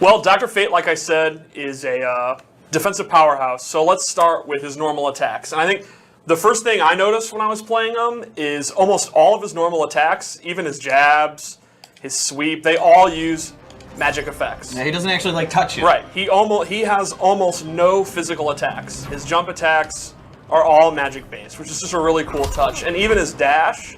Well, Dr. Fate, like I said, is a defensive powerhouse. So let's start with his normal attacks. And I think the first thing I noticed when I was playing him is almost all of his normal attacks, even his jabs, his sweep, they all use magic effects. Yeah, he doesn't actually like touch you. Right. He has almost no physical attacks. His jump attacks are all magic based, which is just a really cool touch. And even his dash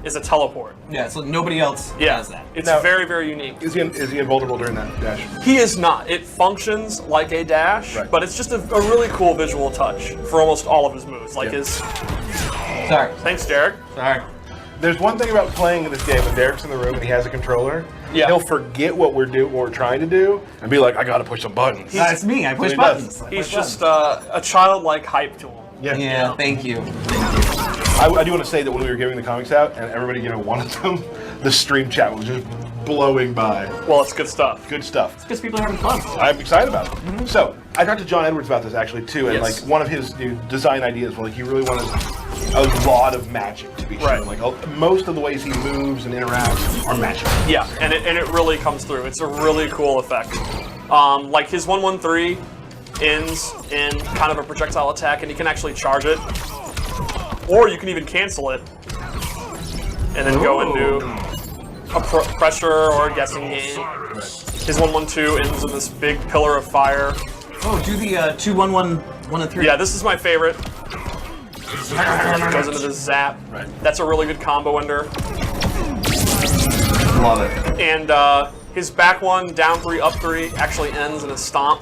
is a teleport. Yeah, so nobody else has that. It's Now, very, very unique. Is he invulnerable during that dash? He is not. It functions like a dash, Right. but it's just a really cool visual touch for almost all of his moves. Like Yeah. his. Sorry. Thanks, Derek. Sorry. There's one thing about playing in this game when Derek's in the room and he has a controller. Yeah. He'll forget what we're trying to do and be like, I gotta push some buttons. That's me. I push he does. buttons. I He's push just buttons. a childlike hype to him. Yeah, thank you. I do want to say that when we were giving the comics out and everybody wanted them, the stream chat was just blowing by. Well, it's good stuff. Good stuff. Because people are having fun. I'm excited about it. So I talked to John Edwards about this actually too, and Yes. like one of his new design ideas was like he really wanted a lot of magic to be shown. Right. Like most of the ways he moves and interacts are magic. Yeah, and it really comes through. It's a really cool effect. Like his 113 ends in kind of a projectile attack, and you can actually charge it, or you can even cancel it, and then go into a pressure or a guessing game. His 112 ends in this big pillar of fire. Oh, do the 2, 1, 1, 1, and 3. Yeah, this is my favorite. Goes into the zap. Right. That's a really good combo ender. Love it. And his back one, down 3, up 3, actually ends in a stomp.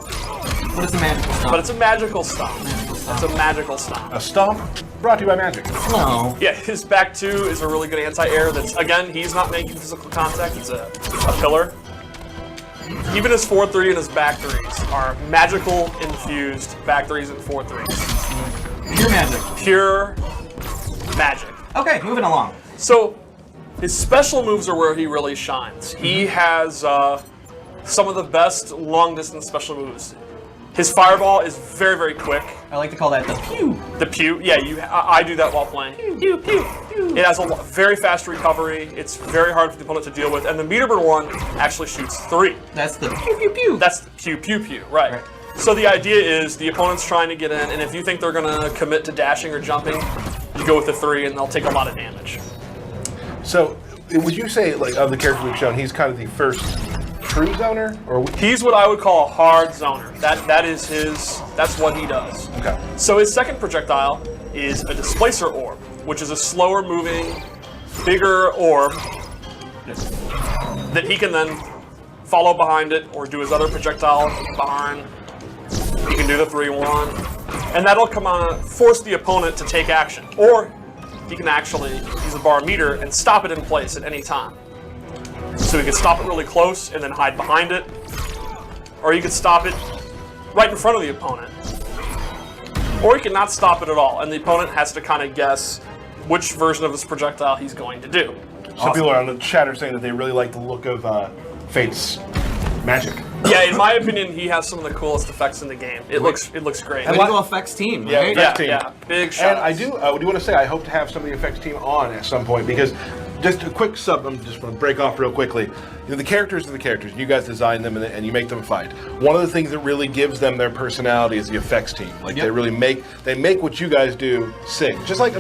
What is the magical stuff? But it's a magical stomp. It's a magical stomp. A stomp brought to you by magic. No. Yeah, his back 2 is a really good anti-air. That's, again, he's not making physical contact. It's a pillar. Even his 4-3 and his back 3s are magical infused back 3s and 4-3s. Pure magic. Pure magic. Okay, moving along. So his special moves are where he really shines. He has some of the best long-distance special moves. His fireball is very, very quick. I like to call that the pew. The pew, yeah, I do that while playing. Pew, pew, pew. It has a very fast recovery. It's very hard for the opponent to deal with. And the meter bird one actually shoots 3. That's the pew, pew, pew. That's the pew, pew, pew, right. So the idea is the opponent's trying to get in, and if you think they're going to commit to dashing or jumping, you go with the 3, and they'll take a lot of damage. So would you say like of the characters we've shown, he's kind of the first true zoner, or He's what I would call a hard zoner. That's what he does. okay? So his second projectile is a displacer orb, which is a slower moving, bigger orb that he can then follow behind it or do his other projectile behind. He can do the 3-1, and that'll come on, force the opponent to take action. Or he can actually use a bar meter and stop it in place at any time. So he can stop it really close and then hide behind it, or you could stop it right in front of the opponent. Or he can not stop it at all, and the opponent has to kind of guess which version of his projectile he's going to do. Some people are on the chat are saying that they really like the look of Fate's magic. Yeah, in my opinion, he has some of the coolest effects in the game. It looks great. Way to go effects team, Yeah, right? effects Yeah, team. yeah, big shots. And I do want to say I hope to have some of the effects team on at some point because just a quick sub. I'm just going to break off real quickly. The characters are the characters. You guys design them and you make them fight. One of the things that really gives them their personality is the effects team. Like Yep. they really make what you guys do sing. Just like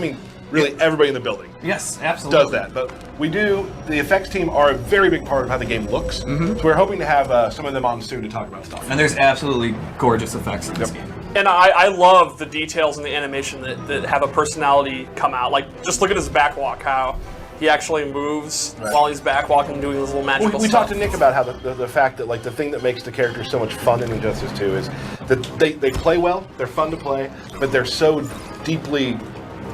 really everybody in the building Yes, absolutely. does that. But the effects team are a very big part of how the game looks. So we're hoping to have some of them on soon to talk about stuff. And there's absolutely gorgeous effects in this game. And I love the details in the animation that have a personality come out. Like, just look at his backwalk, how he actually moves while he's backwalking, doing his little magical We stuff. talked to Nick about how the fact that like the thing that makes the characters so much fun in Injustice 2 is that they play well, they're fun to play, but they're so deeply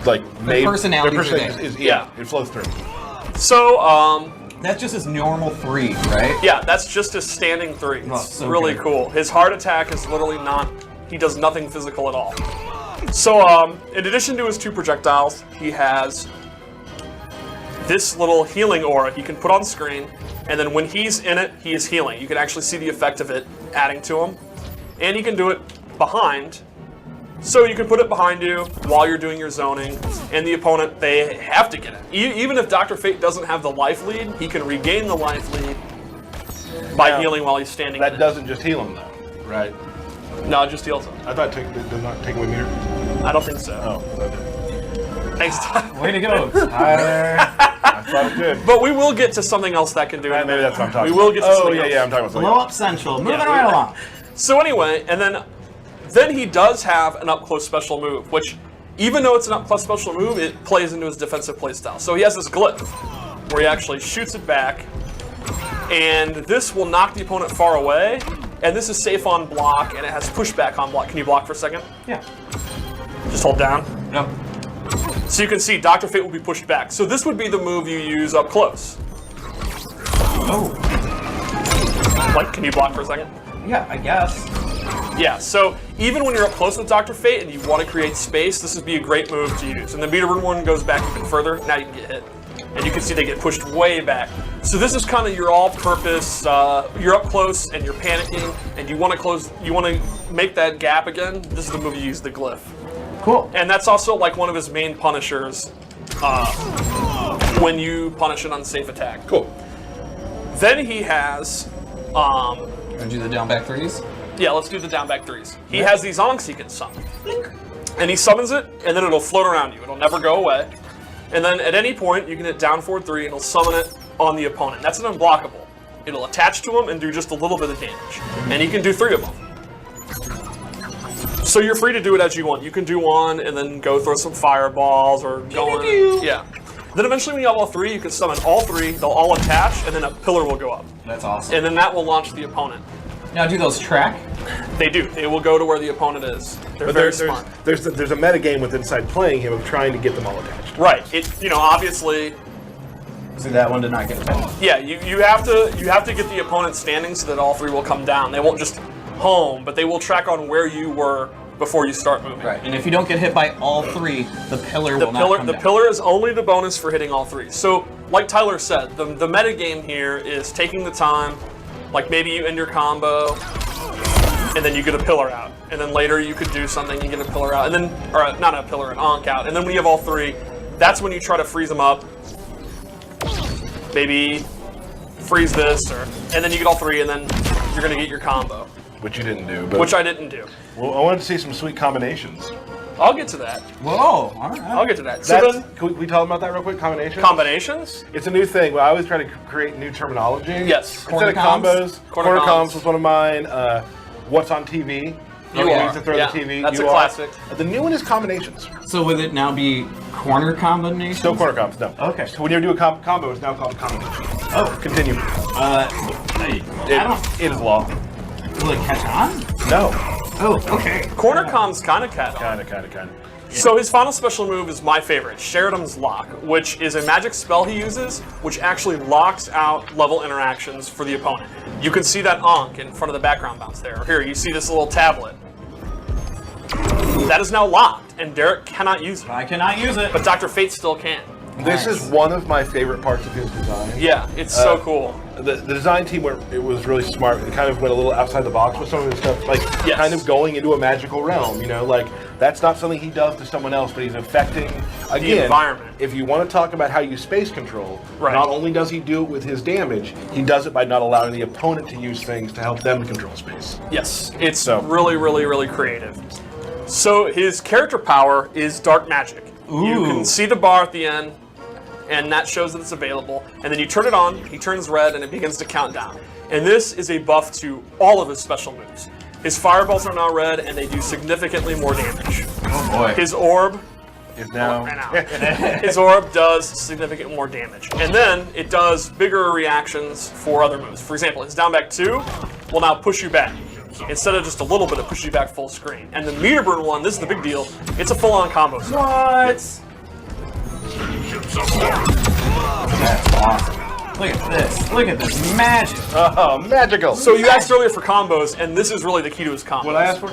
like made. personalities are Their personality there. yeah, it flows through. So, That's just his normal 3, right? yeah, that's just his standing 3. It's Oh, so really good. cool. His heart attack is literally he does nothing physical at all. So, in addition to his 2 projectiles, he has this little healing aura he can put on screen, and then when he's in it, he is healing. You can actually see the effect of it adding to him. And he can do it behind. So you can put it behind you while you're doing your zoning, and the opponent, they have to get it. Even if Dr. Fate doesn't have the life lead, he can regain the life lead by Now, healing while he's standing. That in doesn't just heal him though, right? it. No, it just heals him. I thought it does not take away meter. I don't think so. Oh, okay. Thanks, Tyler. Way to go, Tyler. I thought it did. But we will get to something else that can do it. Maybe that's what I'm talking We about. will get to Oh, something yeah, else. yeah, I'm talking about something Blow else. up Central. Moving Yeah, right we- along. So anyway, and then he does have an up close special move, which even though it's an up close special move, it plays into his defensive playstyle. So he has this glyph where he actually shoots it back, and this will knock the opponent far away. And this is safe on block, and it has pushback on block. Can you block for a second? Yeah. Just hold down. No. So you can see Dr. Fate will be pushed back. So this would be the move you use up close. Oh. Like, can you block for a second? Yeah, I guess. Yeah, so even when you're up close with Dr. Fate and you want to create space, this would be a great move to use. And the meter burn one goes back even further, now you can get hit. And you can see they get pushed way back. So this is kind of your all-purpose, you're up close and you're panicking and you want to make that gap again, this is the move you use, the glyph. Cool. And that's also like one of his main punishers when you punish an unsafe attack. Cool. Then he has, Gonna do the down back threes? yeah, let's do the down back threes. He has these onks he can summon. And he summons it, and then it'll float around you. It'll never go away. And then at any point, you can hit down forward 3, and it'll summon it on the opponent. That's an unblockable. It'll attach to him and do just a little bit of damage. And he can do 3 of them. So you're free to do it as you want. You can do one, and then go throw some fireballs, or go in. Yeah. Then eventually when you have all 3, you can summon all 3, they'll all attach, and then a pillar will go up. That's awesome. And then that will launch the opponent. Now, do those track? They do. They will go to where the opponent is. They're But very smart. there's a meta game with inside playing him of trying to get them all attached. Right. It, obviously, See, that one did not get it. yeah, you have to get the opponent standing so that all 3 will come down. They won't just home, but they will track on where you were before you start moving. Right. And if you don't get hit by all 3, the pillar will not come The down. pillar is only the bonus for hitting all 3. So, like Tyler said, the meta game here is taking the time, like maybe you end your combo, and then you get a pillar out. And then later you could do something, you get a pillar out, and then, or not a pillar, an onk out. And then when you have all 3, that's when you try to freeze them up. Maybe freeze this, and then you get all 3, and then you're gonna get your combo, Which you didn't do. But which I didn't do. well, I wanted to see some sweet combinations. I'll get to that. Whoa, all right. I'll get to that. So That's, then, can we talk about that real quick? Combinations? combinations? It's a new thing. Well, I always try to create new terminology. Yes. Instead Corner of comms? combos, Corner corner comms. comms was one of mine. What's on TV? You Things are. to throw Yeah, the TV. that's You a are. classic. The new one is combinations. So would it now be corner combinations? Still corner comms, no. Okay. So when you do a combo, it's now called a combination. Oh, Continue. I don't. It is law. Will it catch on? No. Oh, okay. Corner comms kind of cat on. Kind of. So his final special move is my favorite, Sheridan's Lock, which is a magic spell he uses, which actually locks out level interactions for the opponent. You can see that onk in front of the background bounce there. Here, you see this little tablet. That is now locked, and Derek cannot use it. I cannot use it. But Dr. Fate still can. This Nice. is one of my favorite parts of his design. Yeah, it's so cool. The design team, it was really smart. It kind of went a little outside the box with some of the stuff, like Yes. kind of going into a magical realm. Like that's not something he does to someone else, but he's affecting again environment. If you want to talk about how you space control, Right. not only does he do it with his damage, he does it by not allowing the opponent to use things to help them control space. Yes, it's So- really, really, really creative. So his character power is dark magic. You Ooh. can see the bar at the end, and that shows that it's available. And then you turn it on, he turns red, and it begins to count down. And this is a buff to all of his special moves. His fireballs are now red, and they do significantly more damage. Oh boy. His orb, Is now ran out. His orb does significant more damage. And then it does bigger reactions for other moves. For example, his down back 2 will now push you back. Instead of just a little bit, it pushes you back full screen. And the meter burn one, this is the big deal, it's a full-on combo. What? That's awesome. Look at this. Look at this magic. oh, magical. So you asked earlier for combos, and this is really the key to his combos. what I asked for?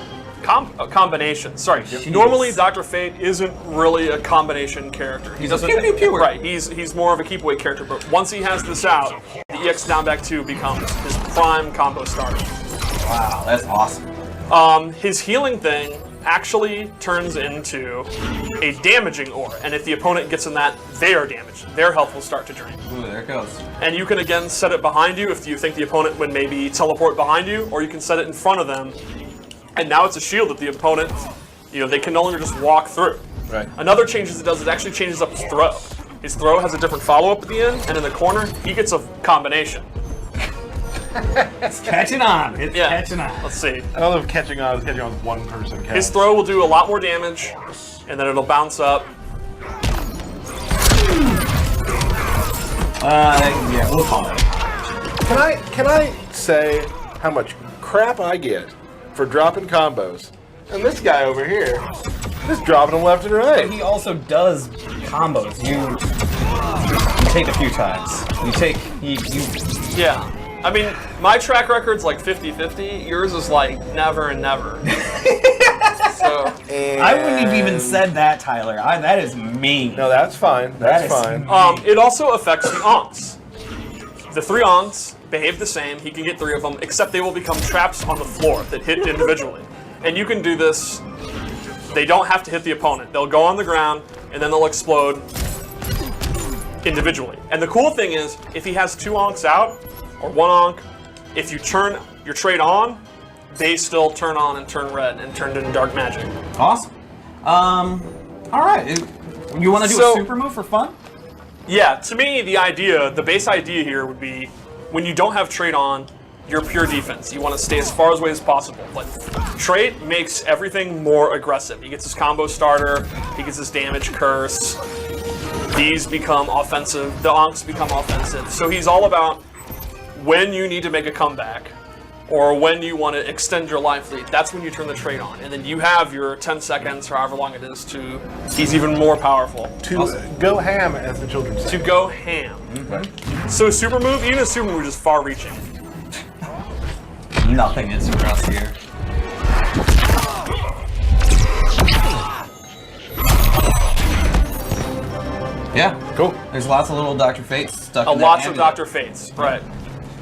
Combination. Sorry. Normally, Dr. Fate isn't really a combination character. He doesn't. pew, pew, pew. Right. He's more of a keep away character. But once he has this out, the EX down back 2 becomes his prime combo starter. Wow, that's awesome. His healing thing actually turns into a damaging ore, and if the opponent gets in that, they are damaged. Their health will start to drain. Ooh, there it goes. And you can again set it behind you if you think the opponent would maybe teleport behind you, or you can set it in front of them, and now it's a shield that the opponent, they can no longer just walk through. Right. Another change it does, it actually changes up his throw. His throw has a different follow-up at the end, and in the corner, he gets a combination. It's catching on. It's Yeah. catching on. Let's see. I don't know if catching on with one person counts. His throw will do a lot more damage, and then it'll bounce up. Yeah, we'll call it. Can I say how much crap I get for dropping combos? And this guy over here, just dropping them left and right. He also does combos. You take a few times. Yeah. I mean, my track record's like 50-50. Yours is like never and never. So I wouldn't have even said that, Tyler. That is mean. No, that's fine. That's fine. it also affects the Onks. The 3 Onks behave the same. He can get 3 of them, except they will become traps on the floor that hit individually. And you can do this. They don't have to hit the opponent. They'll go on the ground, and then they'll explode individually. And the cool thing is, if he has 2 Onks out, or 1 Onk, if you turn your trait on, they still turn on and turn red and turn into dark magic. Awesome. All right. You want to do a super move for fun? Yeah, to me, the base idea here would be when you don't have trait on, you're pure defense. You want to stay as far away as possible. But trait makes everything more aggressive. He gets his combo starter, he gets his damage curse, these become offensive, the Onks become offensive. So he's all about when you need to make a comeback, or when you want to extend your life lead, that's when you turn the trait on. And then you have your 10 seconds, or however long it is, to he's even more powerful. To go ham, as the children say. To go ham. So super move, even a super move is far reaching. Nothing is for us here. Yeah. Cool. There's lots of little Dr. Fates stuck in that Lots of amulet. Dr. Fates, right.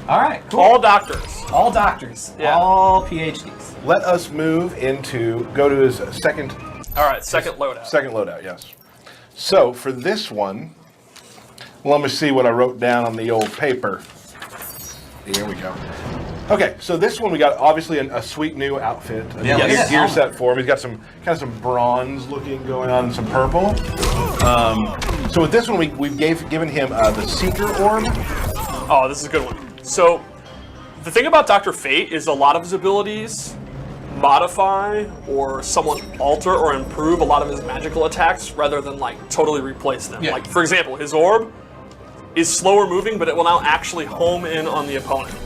All right, cool. All doctors. All doctors. Yeah. All PhDs. Let us go to his second All right, second loadout. Second loadout, yes. So for this one, let me see what I wrote down on the old paper. Here we go. Okay, so this one we got obviously a sweet new outfit, a Yeah, look at that gear helmet. set for him. He's got some some bronze looking going on and some purple. So with this one, we've given him the Seeker Orb. Oh, this is a good one. So, the thing about Dr. Fate is a lot of his abilities modify or somewhat alter or improve a lot of his magical attacks rather than like totally replace them. Yeah. Like, for example, his orb is slower moving, but it will now actually home in on the opponent.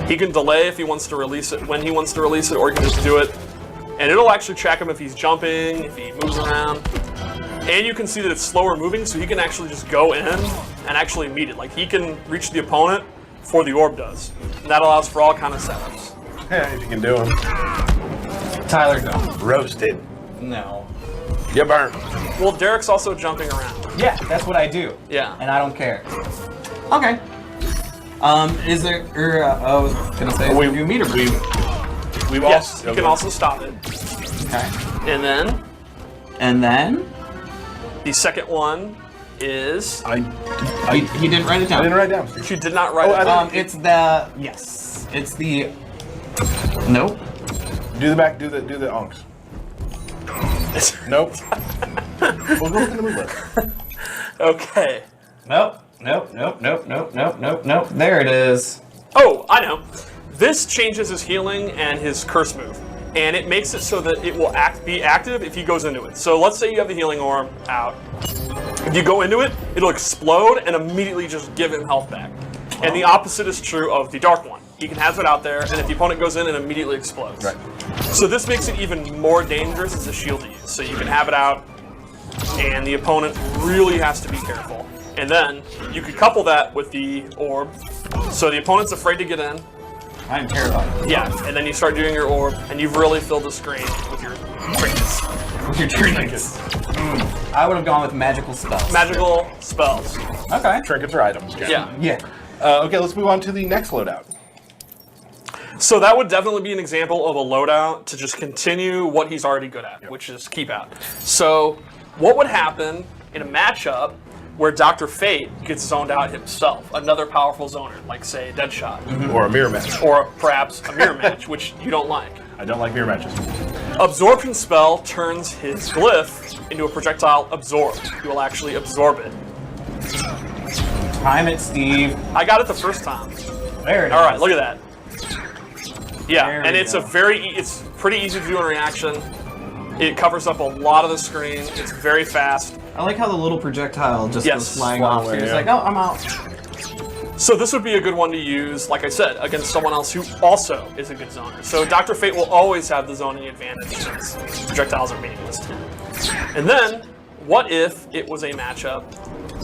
He can delay if he wants to release it, when he wants to release it, or he can just do it. And it'll actually track him if he's jumping, if he moves around. And you can see that it's slower moving, so he can actually just go in and actually meet it. Like, he can reach the opponent before the orb does. And that allows for all kind of setups. Yeah, if you can do them. Tyler, no. Roasted. No. You burnt. Well, Derek's also jumping around. Yeah, that's what I do. Yeah. And I don't care. Okay. Is there? I was gonna say, We- do meter We've Yes, also you can also stop it. Okay. And then And the second one is he didn't write it down. I didn't write it down. she did not write Oh, it I down. didn't- It's the yes. It's the nope. Do the back. Do the onks. Nope. We'll go in the move list. Okay. Nope. Nope. There it is. Oh, I know. This changes his healing and his curse move. And it makes it so that it will be active if he goes into it. So let's say you have the healing orb out. If you go into it, it'll explode and immediately just give him health back. And the opposite is true of the dark one. He can have it out there, and if the opponent goes in, it immediately explodes. Right. So this makes it even more dangerous as a shield to use. So you can have it out, and the opponent really has to be careful. And then you could couple that with the orb. So the opponent's afraid to get in. I'm terrified. Yeah, and then you start doing your orb, and you've really filled the screen with your trinkets. With your trinkets. I would have gone with magical spells. Magical spells. Okay. Trinkets or items. Yeah. Yeah. Okay, let's move on to the next loadout. So that would definitely be an example of a loadout to just continue what he's already good at, which is keep out. So what would happen in a matchup where Dr. Fate gets zoned out himself, another powerful zoner, like say Deadshot, Or a mirror match. or perhaps a mirror match, which you don't like. I don't like mirror matches. Absorption spell turns his glyph into a projectile absorb. He will actually absorb it. Time it, Steve. I got it the first time. There it is. All right, look at that. Yeah, There and we it's go. it's pretty easy to do in reaction. It covers up a lot of the screen. It's very fast. I like how the little projectile just Yes, goes flying flying off. away, It's yeah. like, oh, I'm out. So this would be a good one to use, like I said, against someone else who also is a good zoner. So Dr. Fate will always have the zoning advantage since projectiles are meaningless to him. And then, what if it was a matchup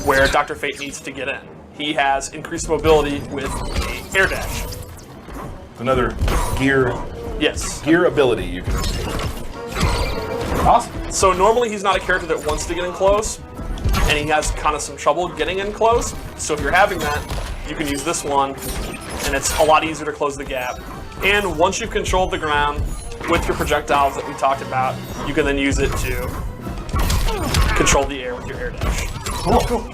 where Dr. Fate needs to get in? He has increased mobility with a air dash. Another gear Yes. ability you can take. Awesome. So normally he's not a character that wants to get in close, and he has kind of some trouble getting in close. So if you're having that, you can use this one, and it's a lot easier to close the gap. And once you've controlled the ground with your projectiles that we talked about, you can then use it to control the air with your air dash. Cool.